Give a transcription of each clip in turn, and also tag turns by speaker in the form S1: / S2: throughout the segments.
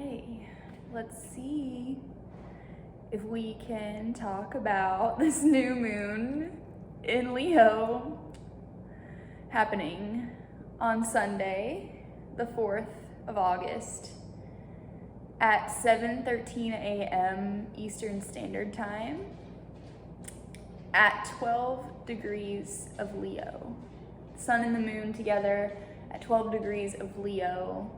S1: Okay, let's see if we can talk about this new moon in Leo happening on Sunday, the 4th of August at 7:13 a.m. Eastern Standard Time at 12 degrees of Leo. Sun and the moon together at 12 degrees of Leo.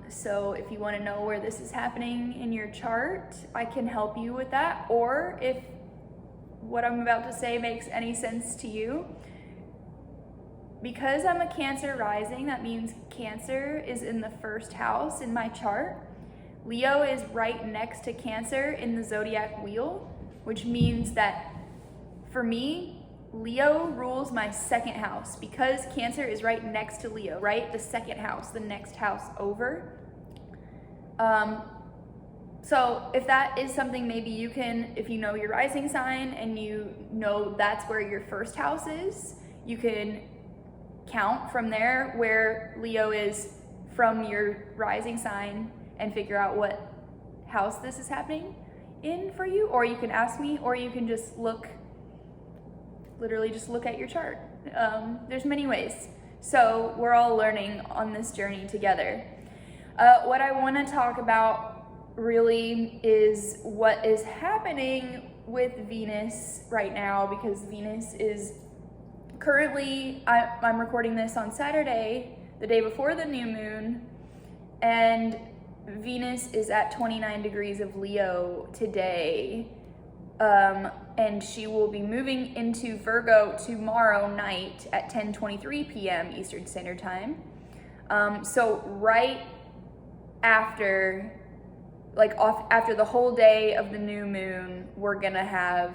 S1: So if you want to know where this is happening in your chart, I can help you with that. Or if what I'm about to say makes any sense to you, because I'm a Cancer rising, that means Cancer is in the first house in my chart. Leo is right next to Cancer in the zodiac wheel, which means that for me, Leo rules my second house because Cancer is right next to Leo, right? The second house, the next house over. So if that is something maybe you can, if you know your rising sign and you know that's where your first house is, you can count from there where Leo is from your rising sign and figure out what house this is happening in for you. Or you can ask me, or you can just literally just look at your chart. There's many ways. So we're all learning on this journey together. What I want to talk about really is what is happening with Venus right now, because Venus is currently, I'm recording this on Saturday, the day before the new moon, and Venus is at 29 degrees of Leo today. And she will be moving into Virgo tomorrow night at 10:23 p.m. Eastern Standard Time. So right after, after the whole day of the new moon, we're gonna have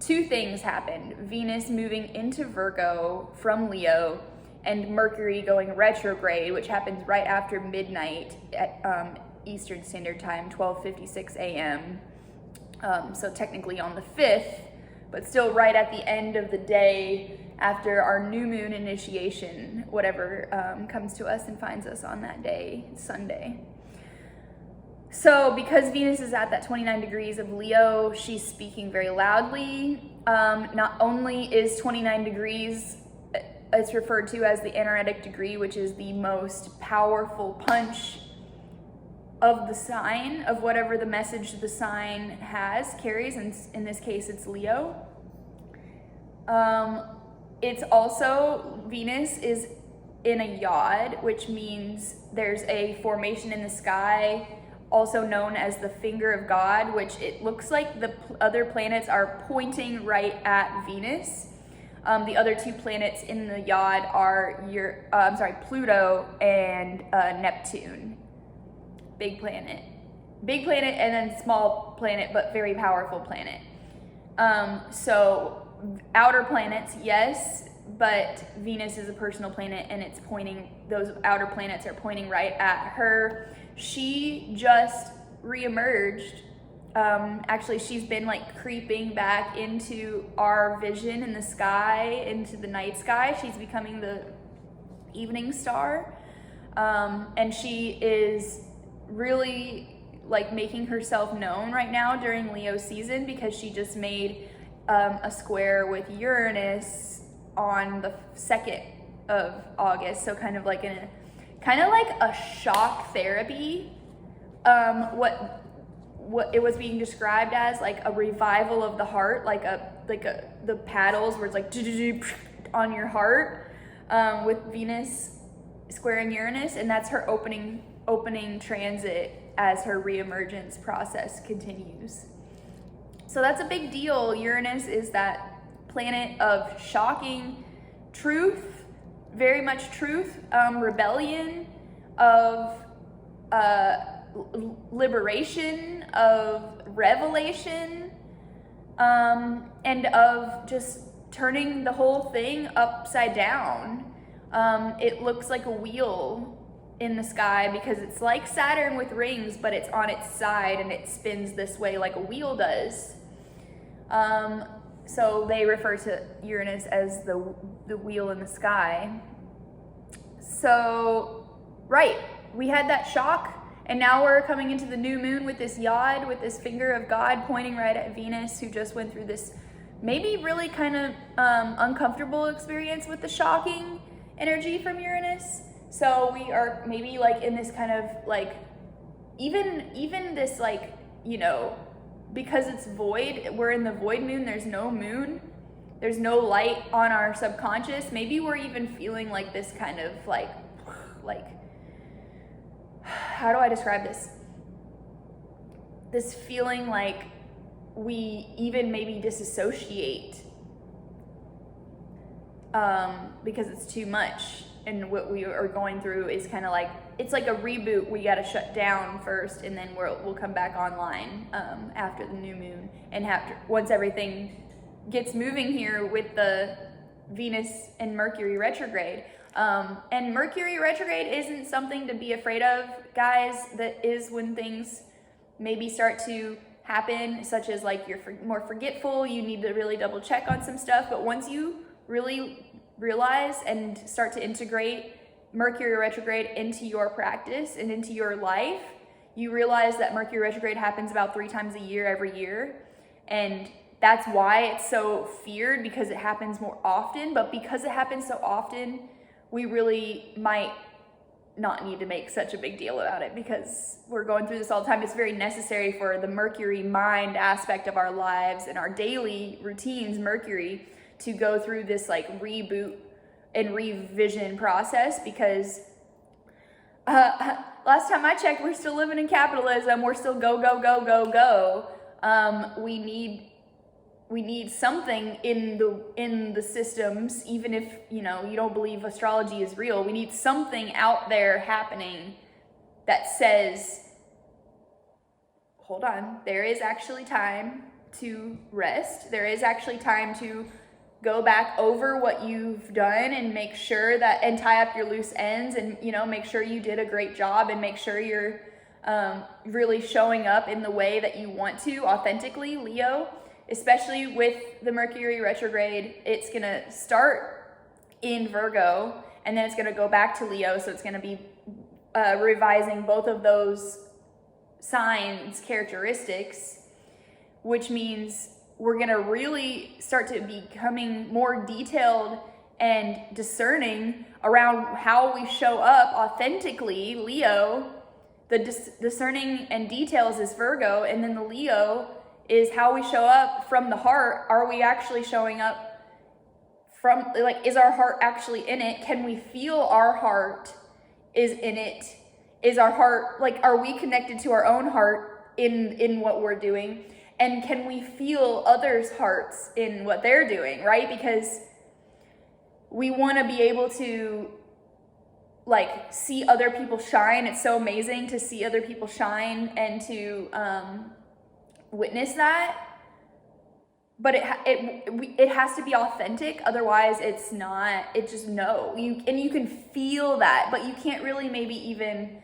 S1: two things happen. Venus moving into Virgo from Leo, and Mercury going retrograde, which happens right after midnight at Eastern Standard Time, 12:56 a.m. So technically on the 5th, but still right at the end of the day after our new moon initiation, whatever comes to us and finds us on that day, Sunday. So because Venus is at that 29 degrees of Leo, she's speaking very loudly. Not only is 29 degrees, it's referred to as the anaretic degree, which is the most powerful punch of the sign, of whatever the message the sign carries, and in this case it's Leo. It's also, Venus is in a yod, which means there's a formation in the sky, also known as the finger of God, which it looks like the other planets are pointing right at Venus. The other two planets in the yod are Pluto and Neptune. Big planet and then small planet, but very powerful planet. So outer planets, yes, but Venus is a personal planet, and it's pointing, those outer planets are pointing right at her. She just reemerged. Actually, she's been creeping back into our vision in the sky, into the night sky. She's becoming the evening star. And she is really making herself known right now during Leo season, because she just made a square with Uranus on the 2nd of August. So kind of like a shock therapy. What it was being described as, a revival of the heart, the paddles where it's on your heart, with Venus squaring Uranus, and that's her opening transit as her reemergence process continues. So that's a big deal. Uranus is that planet of shocking truth, very much truth, rebellion, of liberation, of revelation, and of just turning the whole thing upside down. It looks like a wheel in the sky because it's like Saturn with rings, but it's on its side and it spins this way like a wheel does. So they refer to Uranus as the wheel in the sky. So, right, we had that shock And now we're coming into the new moon with this yod, with this finger of God pointing right at Venus, who just went through this maybe really kind of uncomfortable experience with the shocking energy from Uranus. So we are maybe like in this kind of like, even this like, you know, because it's void, we're in the void moon, there's no moon, there's no light on our subconscious. Maybe we're even feeling like this kind of like, how do I describe this? This feeling like we even maybe disassociate because it's too much. And what we are going through is kind of like, it's like a reboot. We got to shut down first, and then we'll come back online after the new moon. And once everything gets moving here with the Venus and Mercury retrograde. And Mercury retrograde isn't something to be afraid of, guys. That is when things maybe start to happen, such as like you're more forgetful, you need to really double check on some stuff. But once you really realize and start to integrate Mercury retrograde into your practice and into your life, you realize that Mercury retrograde happens about 3 times a year every year. And that's why it's so feared, because it happens more often. But because it happens so often, we really might not need to make such a big deal about it, because we're going through this all the time. It's very necessary for the Mercury mind aspect of our lives and our daily routines, Mercury, to go through this like reboot and revision process, because last time I checked, we're still living in capitalism. We're still go, go, go, go, go. We need something in the systems, even if, you know, you don't believe astrology is real. We need something out there happening that says, hold on, there is actually time to rest. There is actually time to go back over what you've done and make sure that, and tie up your loose ends, and, you know, make sure you did a great job, and make sure you're really showing up in the way that you want to authentically, Leo. Especially with the Mercury retrograde, it's gonna start in Virgo, and then it's gonna go back to Leo. So it's gonna be revising both of those signs' characteristics, which means we're gonna really start to becoming more detailed and discerning around how we show up authentically, Leo. The discerning and details is Virgo, and then the Leo is how we show up from the heart. Are we actually showing up from, like, is our heart actually in it? Can we feel our heart is in it? Is our heart, like, are we connected to our own heart in what we're doing? And can we feel others' hearts in what they're doing, right? Because we want to be able to, like, see other people shine. It's so amazing to see other people shine and to witness that. But it has to be authentic. Otherwise, it's not. It's just no. You can feel that, but you can't really maybe even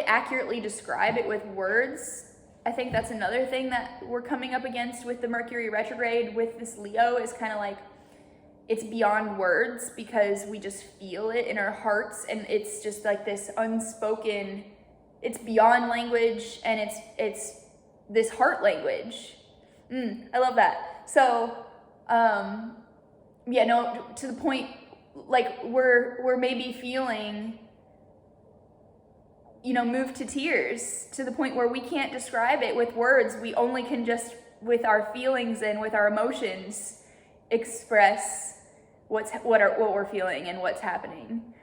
S1: accurately describe it with words. I think that's another thing that we're coming up against with the Mercury retrograde with this Leo, is kind of like, it's beyond words, because we just feel it in our hearts, and it's just like this unspoken, it's beyond language, and it's this heart language. I love that. So, to the point, like, we're maybe feeling, moved to tears, to the point where we can't describe it with words. We only can just, with our feelings and with our emotions, express what we're feeling and what's happening.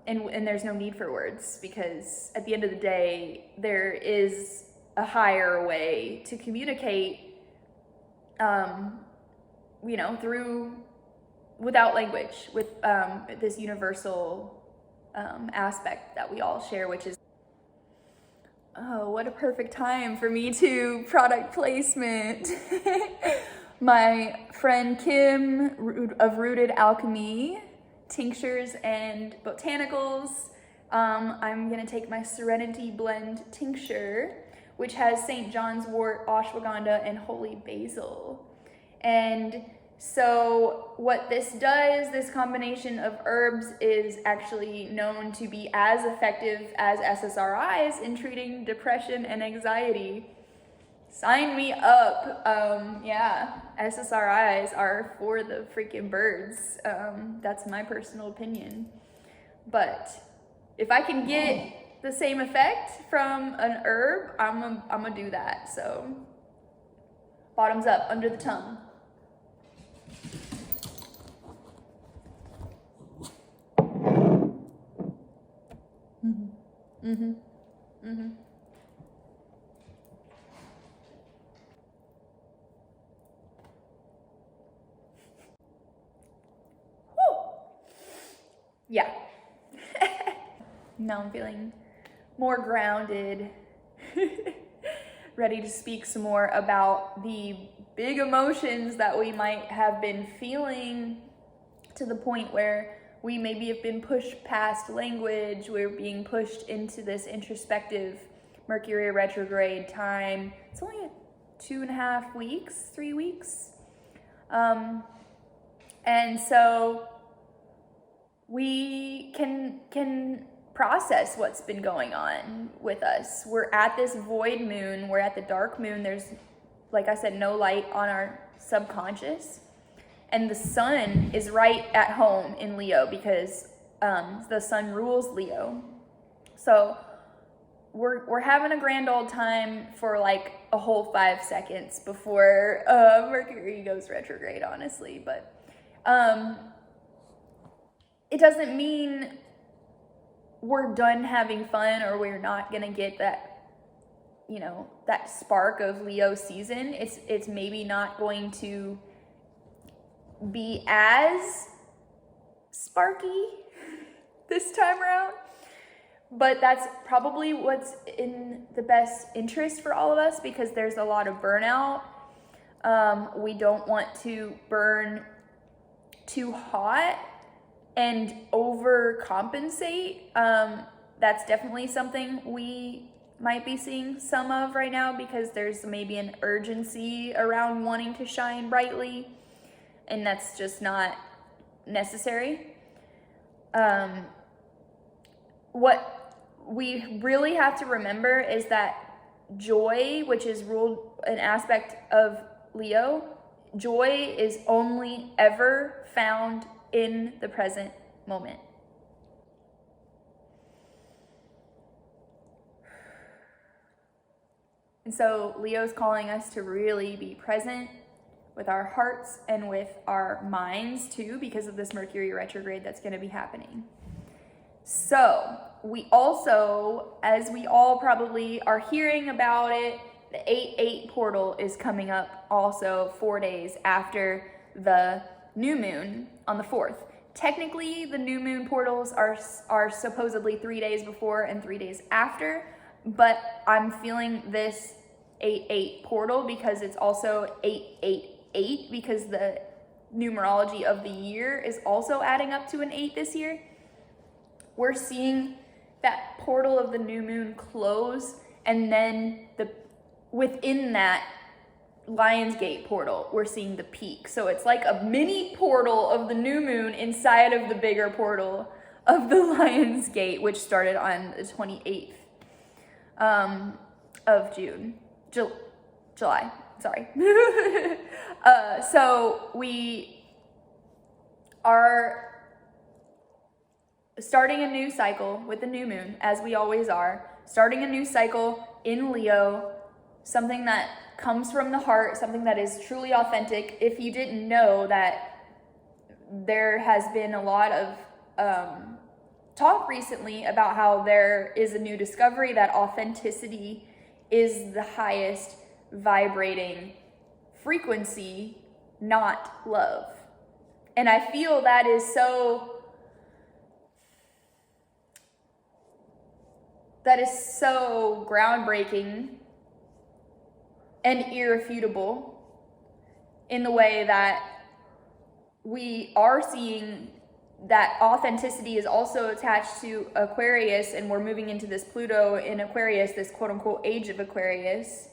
S1: And there's no need for words, because at the end of the day, there is a higher way to communicate, without language, with this universal aspect that we all share, which is, oh, what a perfect time for me to product placement. My friend Kim of Rooted Alchemy Tinctures and Botanicals. I'm gonna take my Serenity Blend tincture, which has St. John's wort, ashwagandha, and holy basil. And So what this does, this combination of herbs, is actually known to be as effective as SSRIs in treating depression and anxiety. Sign me up. Yeah, SSRIs are for the freaking birds. That's my personal opinion. But if I can get the same effect from an herb, I'm gonna do that. So bottoms up, under the tongue. Mm-hmm. Mm-hmm. Whew. Yeah. Now I'm feeling more grounded, ready to speak some more about the big emotions that we might have been feeling, to the point where we maybe have been pushed past language. We're being pushed into this introspective Mercury retrograde time. It's only 2.5 weeks, 3 weeks. And so we can process what's been going on with us. We're at this void moon, we're at the dark moon. There's, like I said, no light on our subconscious. And the sun is right at home in Leo because the sun rules Leo. So we're having a grand old time for like a whole 5 seconds before Mercury goes retrograde, honestly. But it doesn't mean we're done having fun or we're not gonna get that, you know, that spark of Leo season. It's maybe not going to be as sparky this time around, but that's probably what's in the best interest for all of us, because there's a lot of burnout. We don't want to burn too hot and overcompensate. That's definitely something we might be seeing some of right now, because there's maybe an urgency around wanting to shine brightly, and that's just not necessary. What we really have to remember is that joy, which is ruled an aspect of Leo, joy is only ever found in the present moment. And so Leo's calling us to really be present with our hearts and with our minds too, because of this Mercury retrograde that's going to be happening. So we also, as we all probably are hearing about it, the 8/8 portal is coming up also 4 days after the new moon on the 4th. Technically, the new moon portals are supposedly 3 days before and 3 days after, but I'm feeling this 8/8 portal because it's also 8/8/8, because the numerology of the year is also adding up to an 8 this year. We're seeing that portal of the new moon close, and then within that Lionsgate portal, we're seeing the peak. So it's like a mini portal of the new moon inside of the bigger portal of the Lionsgate, which started on the 28th of July. Sorry. So we are starting a new cycle with the new moon, as we always are. Starting a new cycle in Leo, something that comes from the heart, something that is truly authentic. If you didn't know that there has been a lot of talk recently about how there is a new discovery that authenticity is the highest vibrating frequency, not love. And I feel that is so groundbreaking and irrefutable, in the way that we are seeing that authenticity is also attached to Aquarius, and we're moving into this Pluto in Aquarius, this quote unquote age of Aquarius.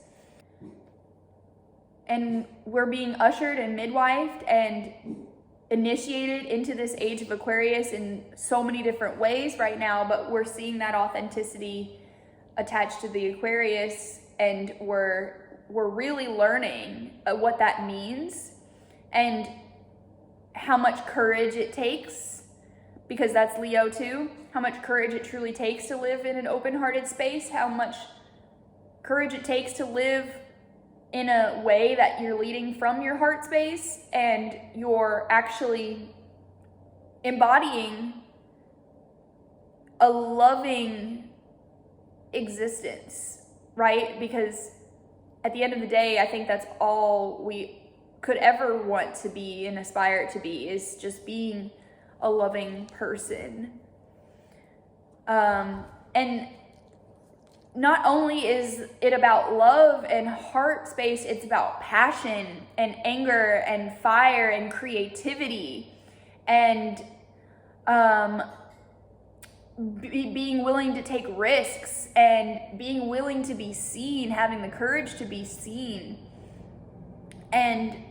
S1: and we're being ushered and midwifed and initiated into this age of Aquarius in so many different ways right now, but we're seeing that authenticity attached to the Aquarius, and we're really learning what that means and how much courage it takes, because that's Leo too, how much courage it truly takes to live in an open-hearted space, how much courage it takes to live in a way that you're leading from your heart space and you're actually embodying a loving existence, right? Because at the end of the day, I think that's all we could ever want to be and aspire to be, is just being a loving person. And not only is it about love and heart space, it's about passion and anger and fire and creativity and being willing to take risks and being willing to be seen, having the courage to be seen. And,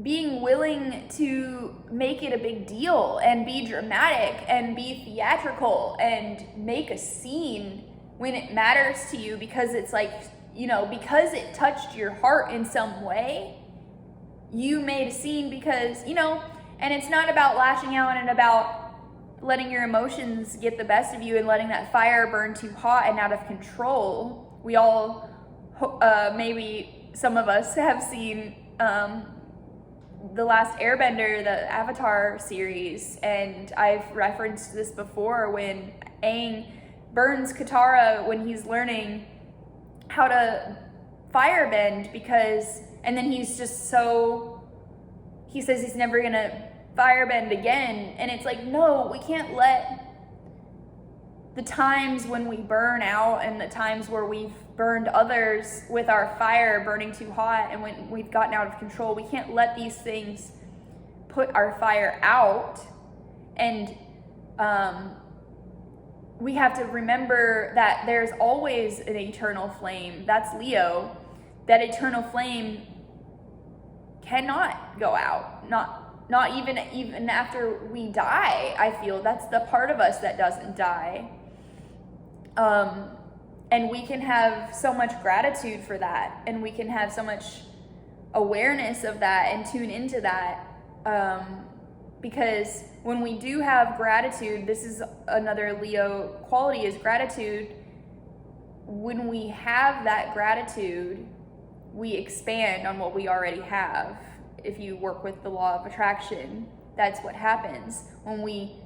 S1: being willing to make it a big deal and be dramatic and be theatrical and make a scene when it matters to you, because it's like, because it touched your heart in some way, you made a scene because, and it's not about lashing out and about letting your emotions get the best of you and letting that fire burn too hot and out of control. We all, maybe some of us have seen, The Last Airbender, the Avatar series, and I've referenced this before when Aang burns Katara when he's learning how to firebend, and then he's just he says he's never gonna firebend again, and it's like, no, we can't let the times when we burn out and the times where we've burned others with our fire burning too hot and when we've gotten out of control, we can't let these things put our fire out. And we have to remember that there's always an eternal flame. That's Leo. That eternal flame cannot go out. Not even after we die. I feel that's the part of us that doesn't die. And we can have so much gratitude for that, and we can have so much awareness of that and tune into that, because when we do have gratitude, this is another Leo quality, is gratitude. When we have that gratitude, we expand on what we already have. If you work with the law of attraction, that's what happens. When we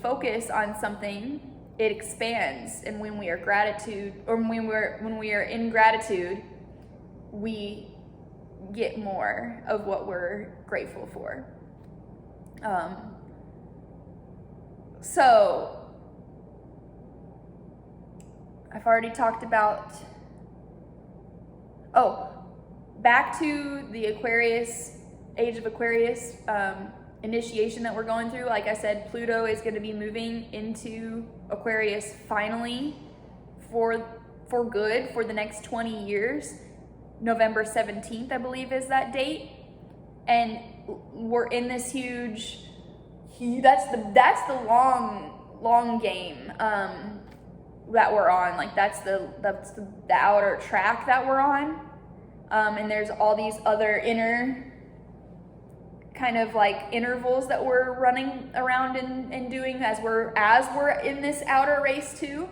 S1: focus on something, it expands, and when we are when we are in gratitude, we get more of what we're grateful for. So I've already talked about. Back to the Aquarius, age of Aquarius initiation that we're going through. Like I said, Pluto is going to be moving into Aquarius finally for good for the next 20 years. November 17th, I believe, is that date. And we're in this huge that's the long game that we're on. Like that's the outer track that we're on. And there's all these other inner kind of like intervals that we're running around and doing as we're in this outer race too.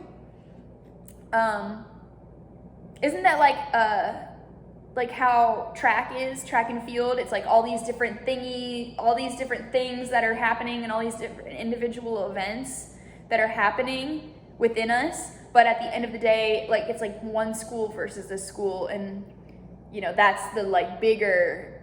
S1: Isn't that like how track and field? It's like all these different things that are happening and all these different individual events that are happening within us. But at the end of the day, like it's like one school versus this school, and that's the bigger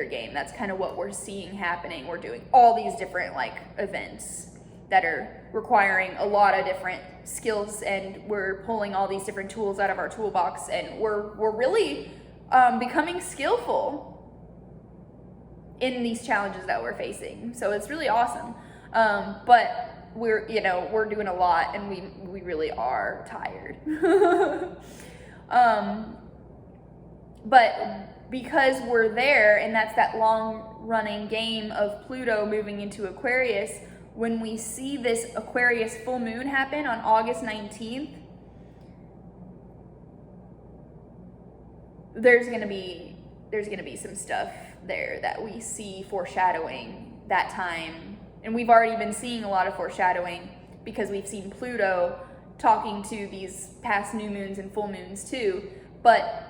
S1: game. That's kind of what we're seeing happening. We're doing all these different events that are requiring a lot of different skills, and we're pulling all these different tools out of our toolbox, and we're really becoming skillful in these challenges that we're facing. So it's really awesome. But we're doing a lot, and we really are tired. But because we're there, and that's that long running game of Pluto moving into Aquarius, when we see this Aquarius full moon happen on August 19th, there's gonna be some stuff there that we see foreshadowing that time. And we've already been seeing a lot of foreshadowing because we've seen Pluto talking to these past new moons and full moons too. But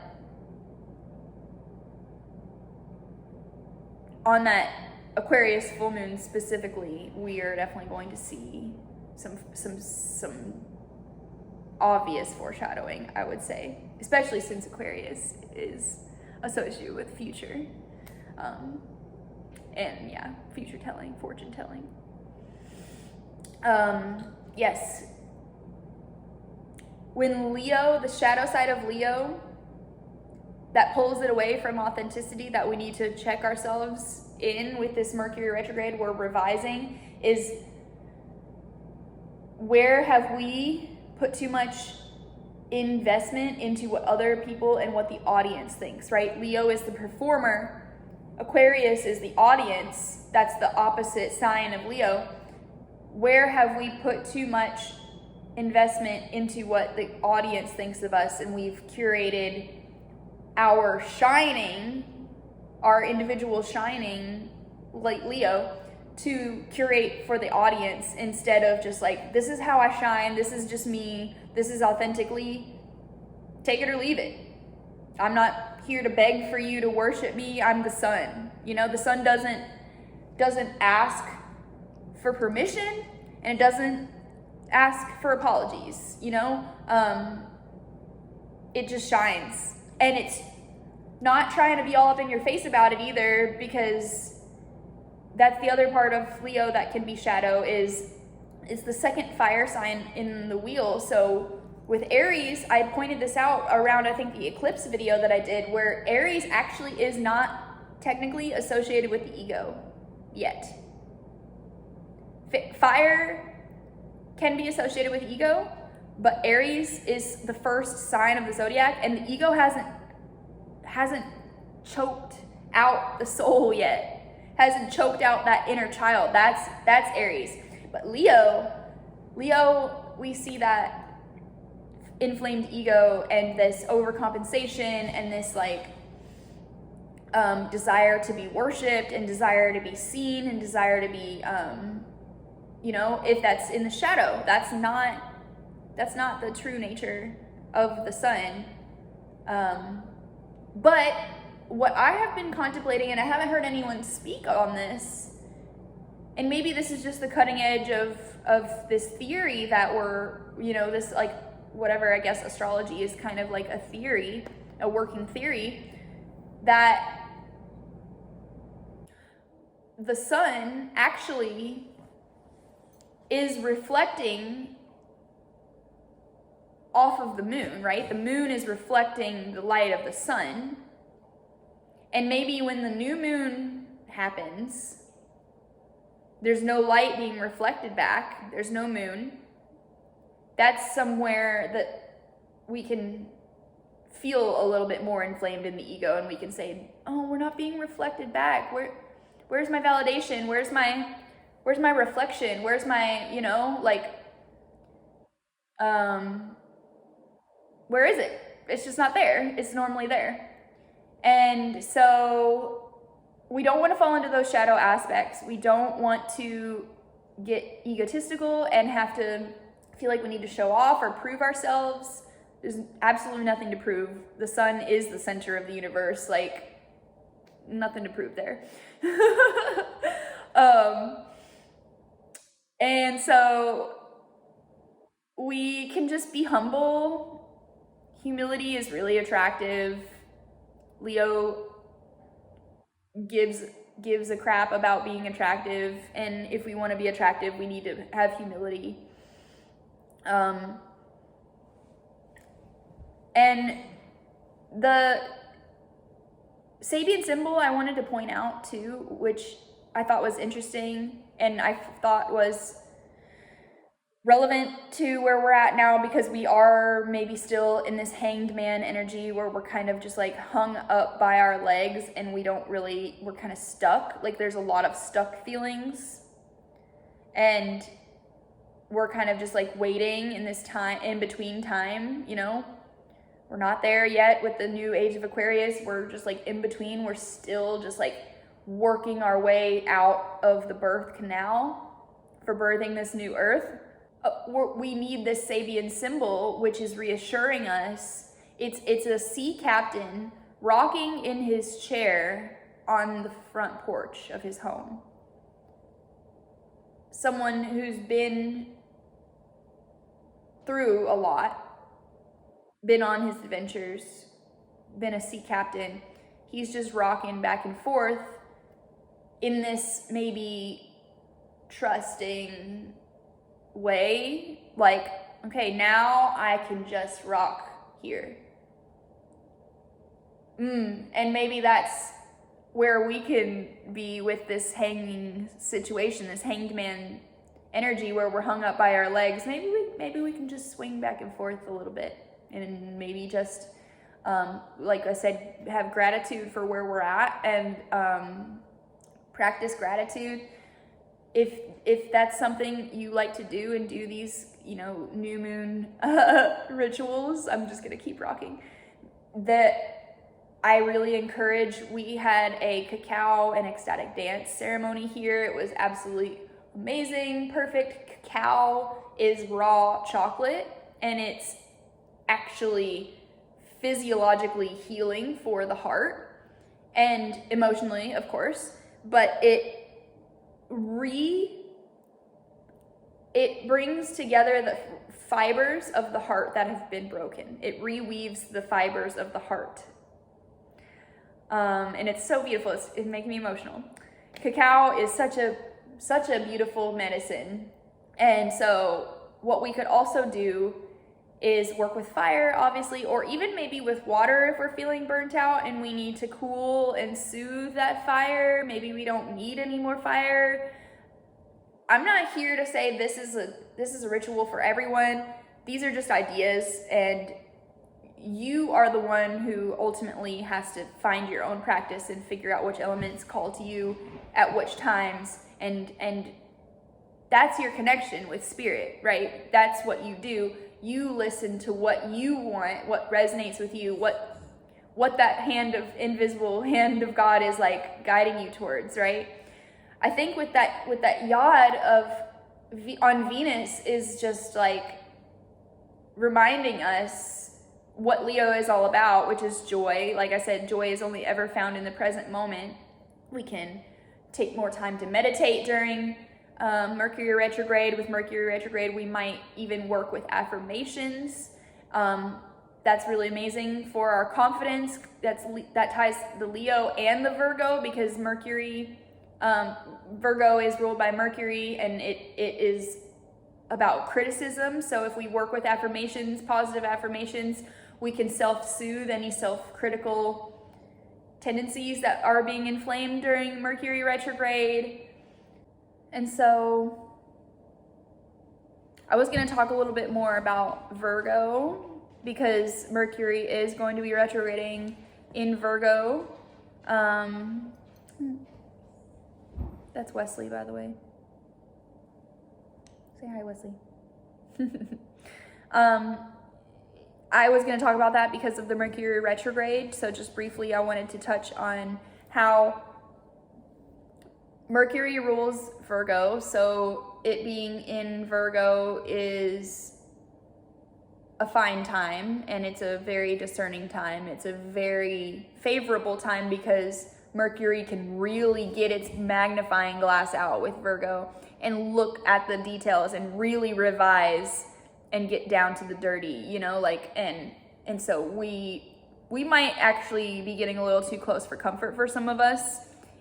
S1: on that Aquarius full moon specifically, we are definitely going to see some obvious foreshadowing, I would say, especially since Aquarius is associated with future. And yeah, future telling, fortune telling. Yes. When Leo, the shadow side of Leo, that pulls it away from authenticity, that we need to check ourselves in with this Mercury retrograde we're revising, is where have we put too much investment into what other people and what the audience thinks, right? Leo is the performer. Aquarius is the audience. That's the opposite sign of Leo. Where have we put too much investment into what the audience thinks of us, and we've curated our shining, our individual shining, like Leo, to curate for the audience instead of just like, this is how I shine, this is just me, this is authentically, take it or leave it. I'm not here to beg for you to worship me. I'm the sun. You know, the sun doesn't ask for permission, and it doesn't ask for apologies, you know? It just shines. And it's not trying to be all up in your face about it either, because that's the other part of Leo that can be shadow, is the second fire sign in the wheel. So with Aries, I pointed this out around, I think, the eclipse video that I did, where Aries actually is not technically associated with the ego yet. Fire can be associated with ego, but Aries is the first sign of the zodiac, and the ego hasn't choked out the soul yet, hasn't choked out that inner child. That's Aries. But Leo, we see that inflamed ego and this overcompensation and this like desire to be worshipped and desire to be seen and desire to be you know, if that's in the shadow, that's not the true nature of the sun. But what I have been contemplating, and I haven't heard anyone speak on this, and maybe this is just the cutting edge of this theory that we're, you know, this like whatever, I guess astrology is kind of like a theory, a working theory, that the sun actually is reflecting off of the moon, right? The moon is reflecting the light of the sun. And maybe when the new moon happens, there's no light being reflected back, there's no moon. That's somewhere that we can feel a little bit more inflamed in the ego, and we can say, oh, we're not being reflected back. Where's my validation? Where's my reflection? Where's my, you know, like, where is it? It's just not there. It's normally there. And so we don't want to fall into those shadow aspects. We don't want to get egotistical and have to feel like we need to show off or prove ourselves. There's absolutely nothing to prove. The sun is the center of the universe. Like, nothing to prove there. And so we can just be humble. Humility is really attractive. Leo gives a crap about being attractive, and if we want to be attractive, we need to have humility. And the Sabian symbol I wanted to point out too, which I thought was interesting, and I thought was relevant to where we're at now, because we are maybe still in this hanged man energy where we're kind of just like hung up by our legs and we're kind of stuck. Like there's a lot of stuck feelings, and we're kind of just like waiting in this time, in between time, you know? We're not there yet with the new age of Aquarius. We're just like in between. We're still just like working our way out of the birth canal for birthing this new earth. We need this Sabian symbol, which is reassuring us. It's a sea captain rocking in his chair on the front porch of his home. Someone who's been through a lot, been on his adventures, been a sea captain. He's just rocking back and forth in this maybe trusting way, like, okay, now I can just rock here. And maybe that's where we can be with this hanging situation, this hanged man energy, where we're hung up by our legs. Maybe we can just swing back and forth a little bit, and maybe just like I said, have gratitude for where we're at, and practice gratitude. If that's something you like to do, and do these, you know, new moon rituals, I'm just gonna keep rocking, that I really encourage. We had a cacao and ecstatic dance ceremony here. It was absolutely amazing, perfect. Cacao is raw chocolate, and it's actually physiologically healing for the heart and emotionally, of course, but it brings together the fibers of the heart that have been broken. It reweaves the fibers of the heart. And it's so beautiful. It's making me emotional. Cacao is such a beautiful medicine. And so what we could also do is work with fire, obviously, or even maybe with water if we're feeling burnt out and we need to cool and soothe that fire. Maybe we don't need any more fire. I'm not here to say this is a ritual for everyone. These are just ideas, and you are the one who ultimately has to find your own practice and figure out which elements call to you at which times, and that's your connection with spirit, right? That's what you do. You listen to what you want, what resonates with you, what that invisible hand of God is like guiding you towards, right? I think with that yod on Venus is just like reminding us what Leo is all about, which is joy. Like I said, joy is only ever found in the present moment. We can take more time to meditate during Mercury retrograde. With Mercury retrograde, we might even work with affirmations. That's really amazing for our confidence. That ties the Leo and the Virgo, because Mercury, Virgo is ruled by Mercury, and it is about criticism. So if we work with affirmations, positive affirmations, we can self-soothe any self-critical tendencies that are being inflamed during Mercury retrograde. And so I was going to talk a little bit more about Virgo, because Mercury is going to be retrograding in Virgo. That's Wesley, by the way. Say hi, Wesley. I was going to talk about that because of the Mercury retrograde. So just briefly, I wanted to touch on how Mercury rules Virgo. So it being in Virgo is a fine time, and it's a very discerning time. It's a very favorable time because Mercury can really get its magnifying glass out with Virgo and look at the details and really revise and get down to the dirty, you know, like, and so we might actually be getting a little too close for comfort for some of us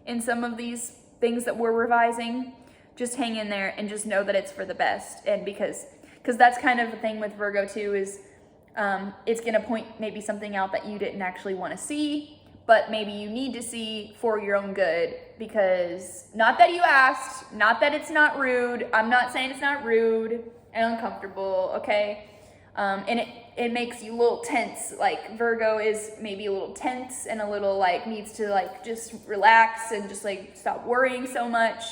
S1: in some of these things that we're revising. Just hang in there and just know that it's for the best. And because that's kind of the thing with Virgo too, is it's going to point maybe something out that you didn't actually want to see, but maybe you need to see for your own good, because not that you asked, not that it's not rude. I'm not saying it's not rude. and uncomfortable, okay? And it makes you a little tense. Like Virgo is maybe a little tense and a little like needs to like just relax and just like stop worrying so much.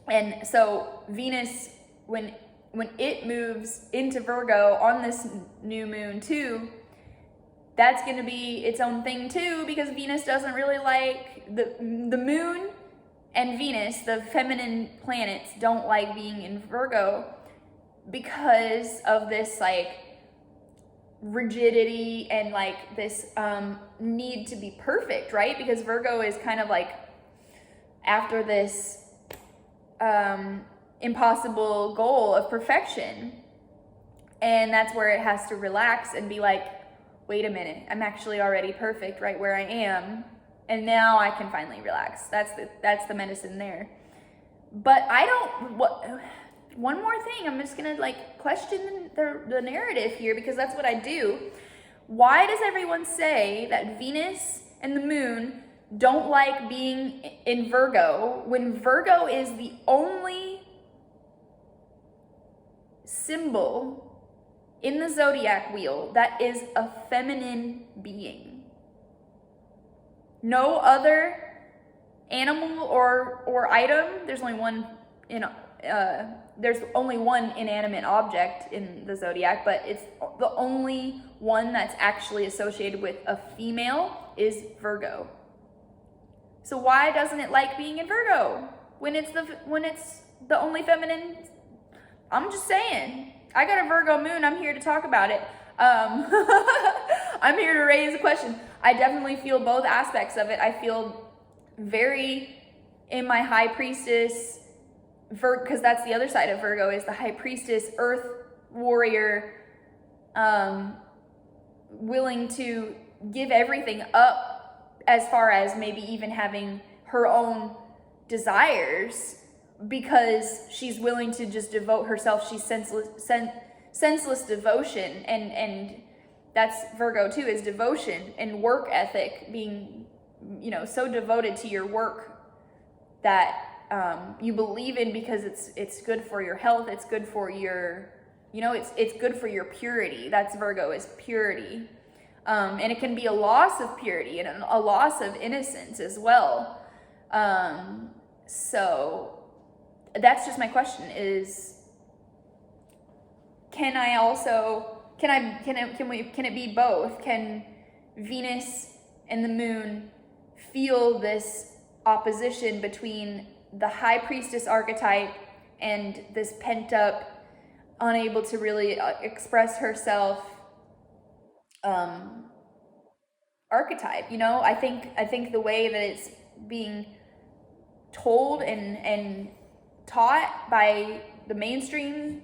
S1: And so Venus, when it moves into Virgo on this new moon too, that's going to be its own thing too, because Venus doesn't really like the moon, and Venus, the feminine planets, don't like being in Virgo because of this like rigidity and like this need to be perfect, right? Because Virgo is kind of like after this impossible goal of perfection, and that's where it has to relax and be like, wait a minute, I'm actually already perfect right where I am, and now I can finally relax. That's the medicine there. But one more thing, I'm just gonna like question the narrative here, because that's what I do. Why does everyone say that Venus and the moon don't like being in Virgo when Virgo is the only symbol in the zodiac wheel that is a feminine being? No other animal or item, there's only one inanimate object in the zodiac, but it's the only one that's actually associated with a female is Virgo. So why doesn't it like being in Virgo when it's the only feminine? I'm just saying. I got a Virgo moon. I'm here to talk about it. I'm here to raise a question. I definitely feel both aspects of it. I feel very in my high priestess, because that's the other side of Virgo, is the high priestess, earth warrior, willing to give everything up as far as maybe even having her own desires, because she's willing to just devote herself. She's senseless devotion, and that's Virgo too, is devotion and work ethic, being, so devoted to your work that you believe in, because it's good for your health, it's good for your, it's good for your purity. That's Virgo, is purity. And it can be a loss of purity and a loss of innocence as well. So that's just my question, is can it be both? Can Venus and the moon feel this opposition between the high priestess archetype and this pent up, unable to really express herself archetype? I think the way that it's being told and taught by the mainstream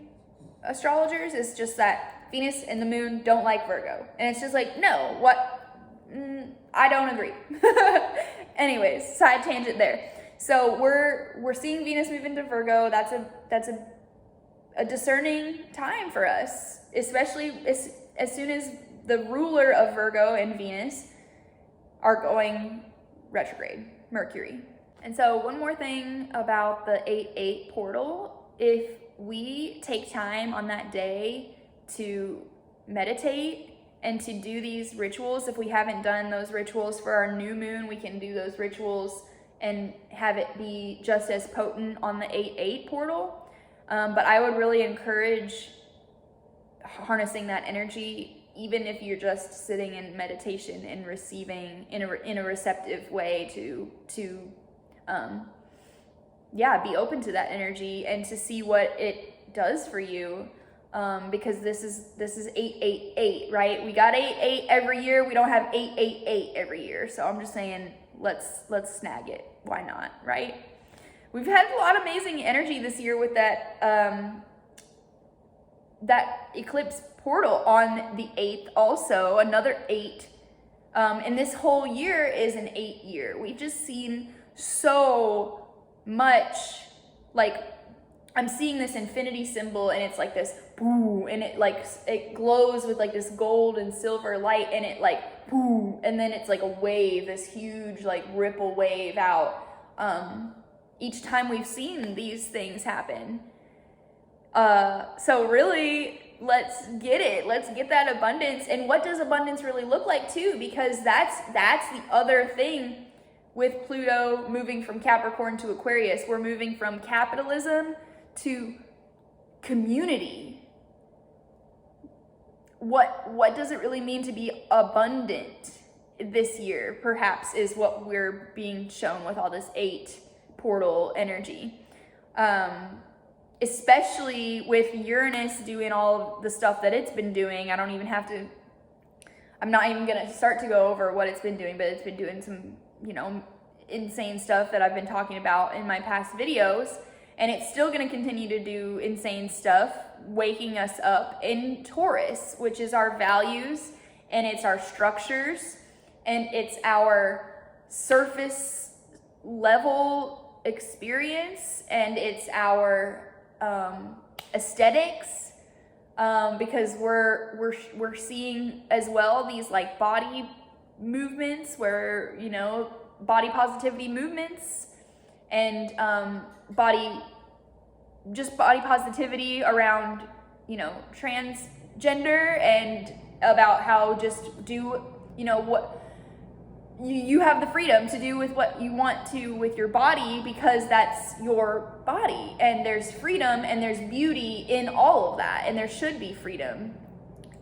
S1: astrologers is just that Venus and the moon don't like Virgo, and it's just like, no, I don't agree. Anyways, side tangent there. So we're seeing Venus move into Virgo. That's a discerning time for us, especially as soon as the ruler of Virgo and Venus are going retrograde, Mercury. And so one more thing about the 8/8 portal, if we take time on that day to meditate and to do these rituals, if we haven't done those rituals for our new moon, we can do those rituals and have it be just as potent on the 8/8 portal. But I would really encourage harnessing that energy, even if you're just sitting in meditation and receiving in a receptive way to be open to that energy and to see what it does for you. Because this is 8/8/8, right? We got 8/8 every year. We don't have 8/8/8 every year. So I'm just saying, let's snag it. Why not, right? We've had a lot of amazing energy this year with that eclipse portal on the 8th. Also, another 8. And this whole year is an 8 year. We've just seen so much, like, I'm seeing this infinity symbol, and it's like this boo, and it glows with like this gold and silver light, and it like boo, and then it's like a wave, this huge like ripple wave out. Each time we've seen these things happen, So really, let's get it. Let's get that abundance. And what does abundance really look like too? Because that's the other thing with Pluto moving from Capricorn to Aquarius. We're moving from capitalism to community. What does it really mean to be abundant this year? Perhaps is what we're being shown with all this 8 portal energy. Especially with Uranus doing all of the stuff that it's been doing. I'm not even going to start to go over what it's been doing, but it's been doing some, insane stuff that I've been talking about in my past videos. And it's still going to continue to do insane stuff, waking us up in Taurus, which is our values, and it's our structures, and it's our surface level experience, and it's our aesthetics, because we're seeing as well these like body movements where, body positivity movements, and body positivity around, transgender, and about how just do, what you have the freedom to do with what you want to with your body, because that's your body, and there's freedom and there's beauty in all of that, and there should be freedom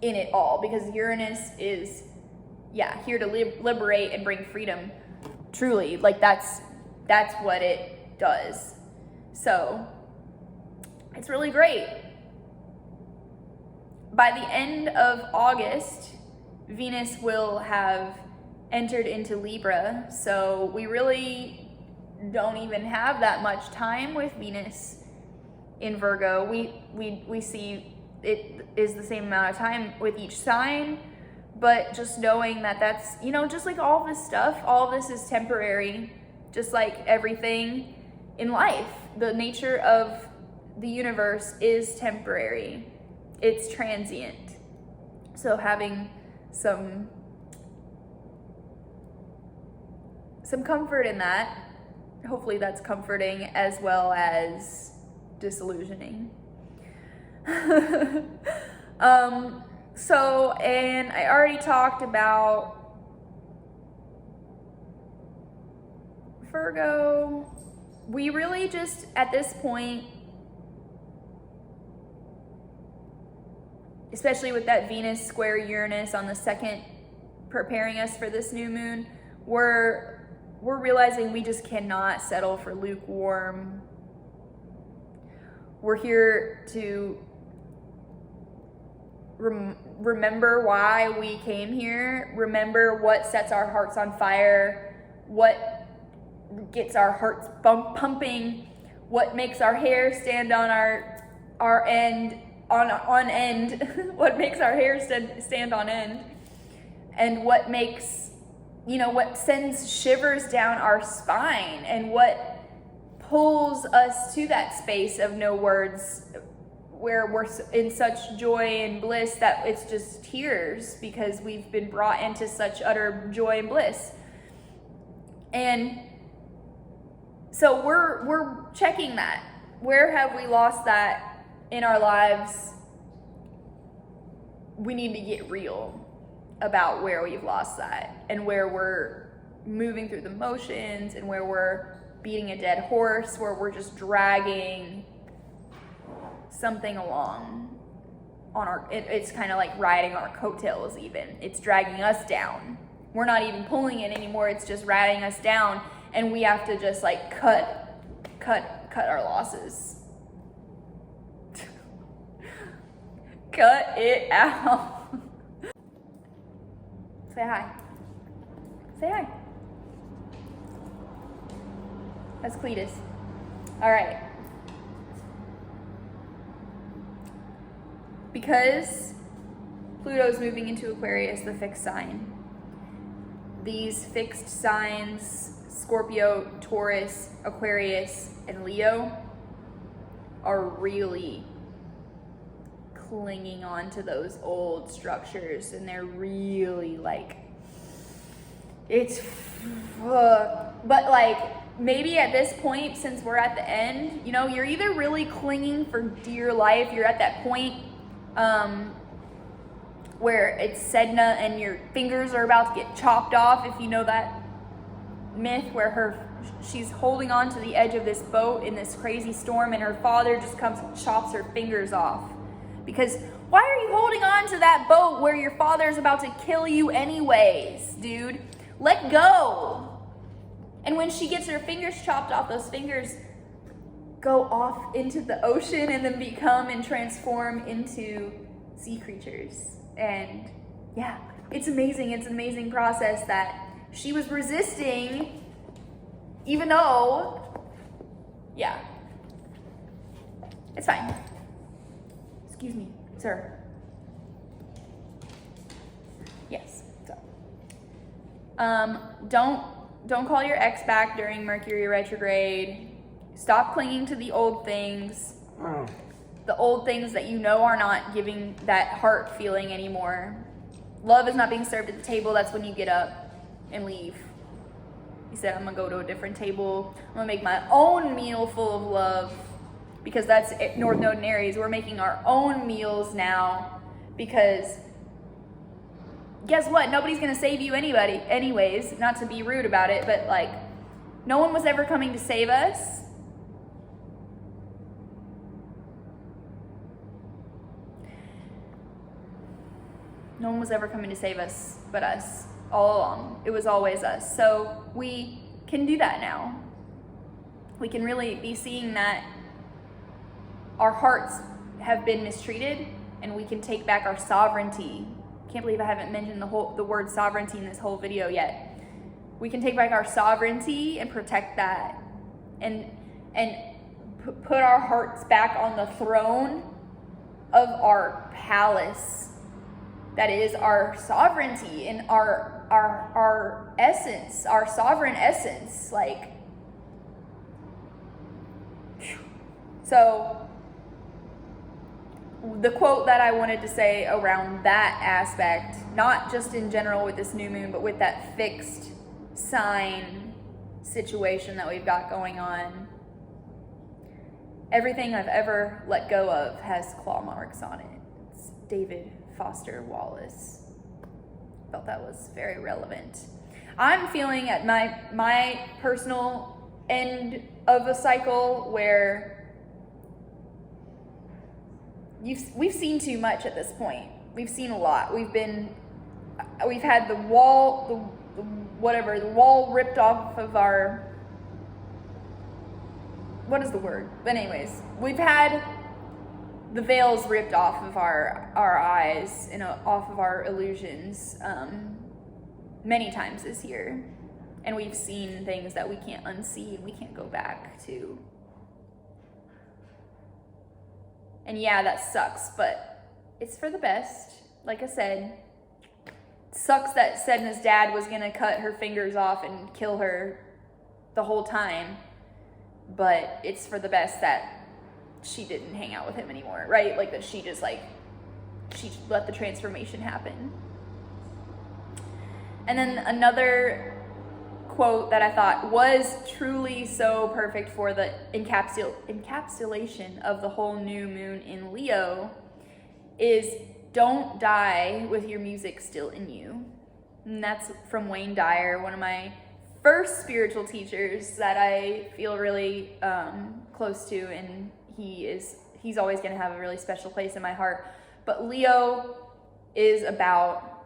S1: in it all, because Uranus is here to liberate and bring freedom. Truly, like that's what it does. So it's really great. By the end of August, Venus will have entered into Libra, so we really don't even have that much time with Venus in Virgo. We see it is the same amount of time with each sign, but just knowing that that's, just like all this stuff, all this is temporary, just like everything in life. The nature of the universe is temporary. It's transient. So having some comfort in that. Hopefully that's comforting as well as disillusioning. And I already talked about Virgo. We really just, at this point, especially with that Venus square Uranus on the 2nd, preparing us for this new moon, we're realizing we just cannot settle for lukewarm. We're here to remember why we came here, remember what sets our hearts on fire, what gets our hearts pumping, what makes our hair stand on our end, on end, what makes our hair stand on end, and what makes, what sends shivers down our spine, and what pulls us to that space of no words, where we're in such joy and bliss that it's just tears, because we've been brought into such utter joy and bliss. And so we're checking that. Where have we lost that in our lives? We need to get real about where we've lost that, and where we're moving through the motions, and where we're beating a dead horse, where we're just dragging something along on it's kind of like riding our coattails. Even it's dragging us down. We're not even pulling it anymore. It's just riding us down, and we have to just like cut our losses. Cut it out. Say hi. Say hi. That's Cletus. All right. Because Pluto's moving into Aquarius, the fixed sign, these fixed signs, Scorpio, Taurus, Aquarius, and Leo, are really clinging on to those old structures, and they're really like, but like maybe at this point, since we're at the end, you know, you're either really clinging for dear life, you're at that point where it's Sedna and your fingers are about to get chopped off, if you know that myth, where she's holding on to the edge of this boat in this crazy storm, and her father just comes and chops her fingers off. Because why are you holding on to that boat where your father's about to kill you anyways, dude? Let go. And when she gets her fingers chopped off, those fingers go off into the ocean and then become and transform into sea creatures. And yeah, it's amazing. It's an amazing process that she was resisting, even though, yeah, it's fine. Excuse me, sir. Yes, so. Don't call your ex back during Mercury retrograde. Stop clinging to the old things. The old things that you know are not giving that heart feeling anymore. Love is not being served at the table. That's when you get up and leave. You said, I'm gonna go to a different table. I'm gonna make my own meal full of love, because that's North Node and Aries. We're making our own meals now, because guess what? Nobody's gonna save you anyways. Not to be rude about it, but like, no one was ever coming to save us. No one was ever coming to save us but us all along. It was always us. So we can do that now. We can really be seeing that our hearts have been mistreated, and we can take back our sovereignty. Can't believe I haven't mentioned the word sovereignty in this whole video yet. We can take back our sovereignty and protect that, and put our hearts back on the throne of our palace. That is our sovereignty and our essence, our sovereign essence. Like, so the quote that I wanted to say around that aspect, not just in general with this new moon, but with that fixed sign situation that we've got going on. Everything I've ever let go of has claw marks on it. It's David Foster Wallace. Felt that was very relevant. I'm feeling at my personal end of a cycle where we've seen too much at this point. We've seen a lot. We've had the wall ripped off of our, what is the word? But anyways, we've had the veils ripped off of our eyes and off of our illusions many times this year. And we've seen things that we can't unsee and we can't go back to. And yeah, that sucks, but it's for the best. Like I said, it sucks that Sedna's dad was gonna cut her fingers off and kill her the whole time, but it's for the best that she didn't hang out with him anymore, right? Like that she let the transformation happen. And then another quote that I thought was truly so perfect for the encapsulation of the whole new moon in Leo is, don't die with your music still in you. And that's from Wayne Dyer, one of my first spiritual teachers that I feel really close to, and he's always going to have a really special place in my heart. But Leo is about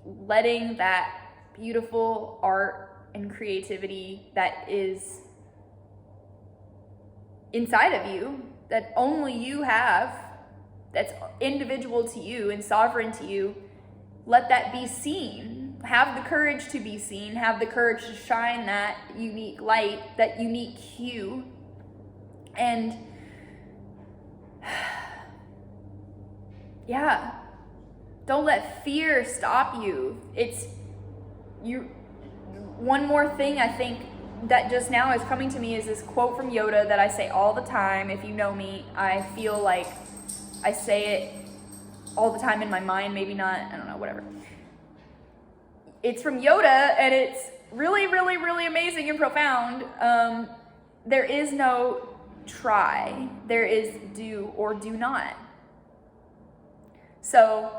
S1: letting that beautiful art and creativity that is inside of you, that only you have, that's individual to you and sovereign to you, let that be seen. Have the courage to be seen. Have the courage to shine that unique light, that unique hue. And yeah, don't let fear stop you. One more thing I think that just now is coming to me is this quote from Yoda that I say all the time. If you know me, I feel like I say it all the time in my mind, maybe not, I don't know, whatever. It's from Yoda, and really, really, really amazing and profound. There is no try. There is do or do not. So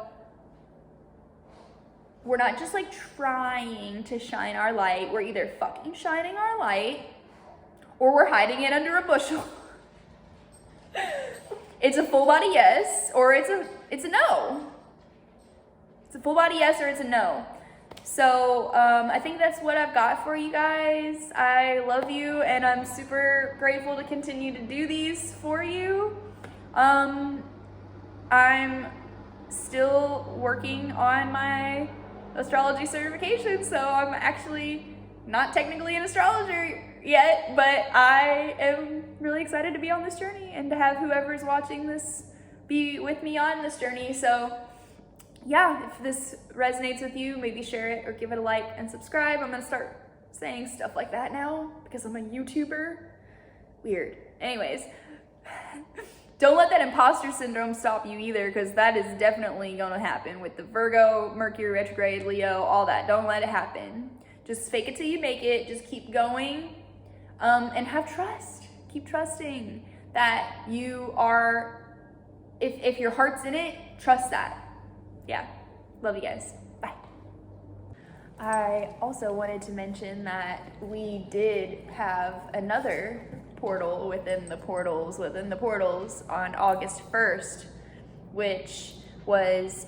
S1: we're not just like trying to shine our light. We're either fucking shining our light or we're hiding it under a bushel. It's a full body yes or it's a no. It's a full body yes or it's a no. So I think that's what I've got for you guys. I love you and I'm super grateful to continue to do these for you. I'm still working on my astrology certification, so I'm actually not technically an astrologer yet, but I am really excited to be on this journey and to have whoever's watching this be with me on this journey. So yeah, if this resonates with you, maybe share it or give it a like and subscribe. I'm gonna start saying stuff like that now because I'm a YouTuber. Weird. Anyways, don't let that imposter syndrome stop you either, because that is definitely gonna happen with the Virgo, Mercury retrograde, Leo, all that. Don't let it happen. Just fake it till you make it. Just keep going, and have trust. Keep trusting that you are, if your heart's in it, trust that. Yeah, love you guys. Bye. I also wanted to mention that we did have another portal within the portals on August 1st, which was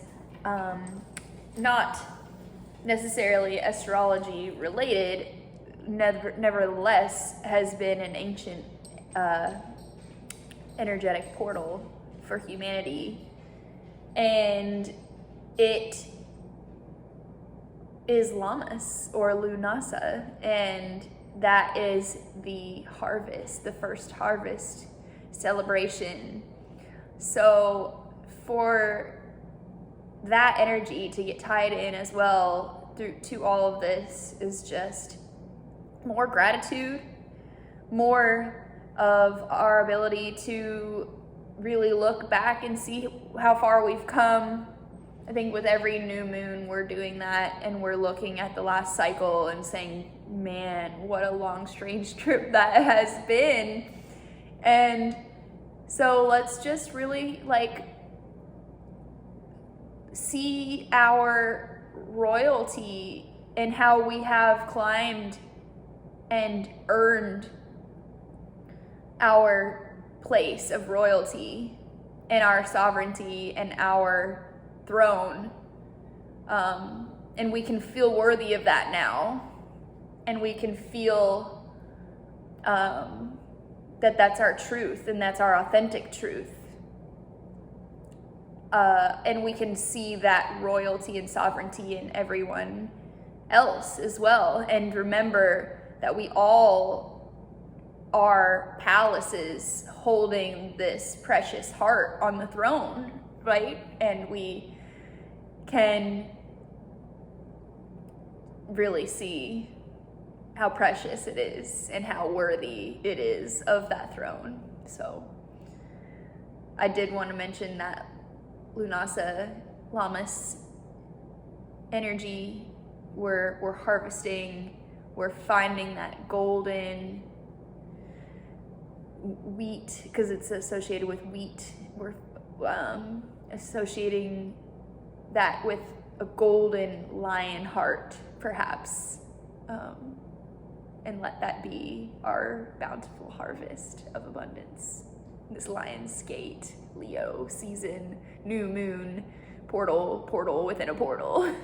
S1: not necessarily astrology related, nevertheless has been an ancient energetic portal for humanity. And it is Lammas or Lunasa, and that is the harvest, the first harvest celebration. So for that energy to get tied in as well through to all of this is just more gratitude, more of our ability to really look back and see how far we've come. I think with every new moon we're doing that, and we're looking at the last cycle and saying, man, what a long, strange trip that has been. And so let's just really like see our royalty and how we have climbed and earned our place of royalty and our sovereignty and our throne, and we can feel worthy of that now, and we can feel that that's our truth and that's our authentic truth, and we can see that royalty and sovereignty in everyone else as well, and remember that we all are palaces holding this precious heart on the throne, right? And we can really see how precious it is and how worthy it is of that throne. So I did want to mention that Lunasa, Lammas energy, we're harvesting, we're finding that golden wheat, because it's associated with wheat. We're associating that with a golden lion heart, perhaps, and let that be our bountiful harvest of abundance. This lion's gate, Leo season, new moon, portal within a portal.